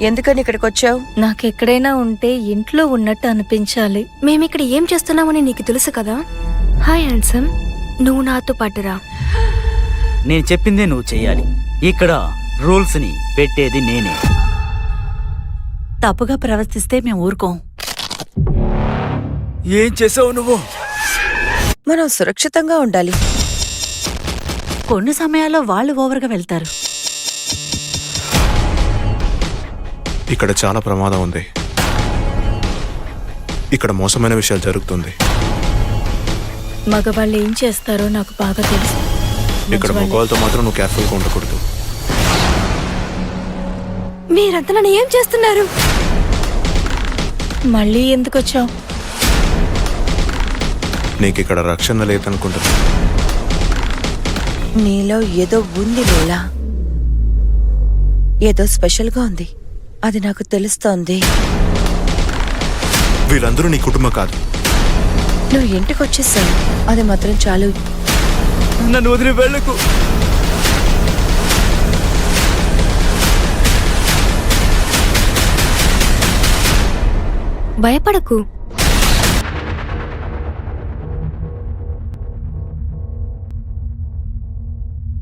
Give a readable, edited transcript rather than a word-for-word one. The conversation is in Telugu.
ఎందుకని ఇక్కడికి వచ్చావు? నాకెక్కడైనా ఉంటే ఇంట్లో ఉన్నట్టు అనిపించాలి. మేమిక్కడ ఏం చేస్తున్నామని నీకు తెలుసు కదా. హాయ్ హ్యాండ్సమ్, నువ్వు నాతో పాటురా. నేను చెప్పిందే నువ్వు చెయ్యాలి. ఇక్కడ రూల్స్ ని పెట్టేది నేనే. తప్పుగా ప్రవర్తిస్తే మేము ఊరుకోం. ఏం చేసావు నువ్వు? మనం సురక్షితంగా ఉండాలి. కొన్ని సమయాల్లో వాళ్ళు ఓవర్గా వెళ్తారు. ఇక్కడ చాలా ప్రమాదం ఉంది. ఇక్కడ మోసమైన విషయాలు జరుగుతుంది. మగవాళ్ళు ఏం చేస్తారో నాకు బాగా తెలుసు. ఇక్కడ మగవాళ్ళతో మాత్రం నువ్వు కేర్ఫుల్గా ఉండకూడదు. మీరంతా నన్ను ఏం చేస్తున్నారు? మళ్ళీ ఎందుకు వచ్చావు? నీకు ఇక్కడ రక్షణ లేదనుకుంటున్నా. నీలో ఏదో ఉంది లీలా, ఏదో స్పెషల్గా ఉంది. అది నాకు తెలుస్తోంది. వీళ్ళందరూ నీ కుటుంబం కాదు. నువ్వు ఇంటికి వచ్చేసావు, అది మాత్రం చాలు. నన్ను వదిలి వెళ్ళకు. భయపడకు.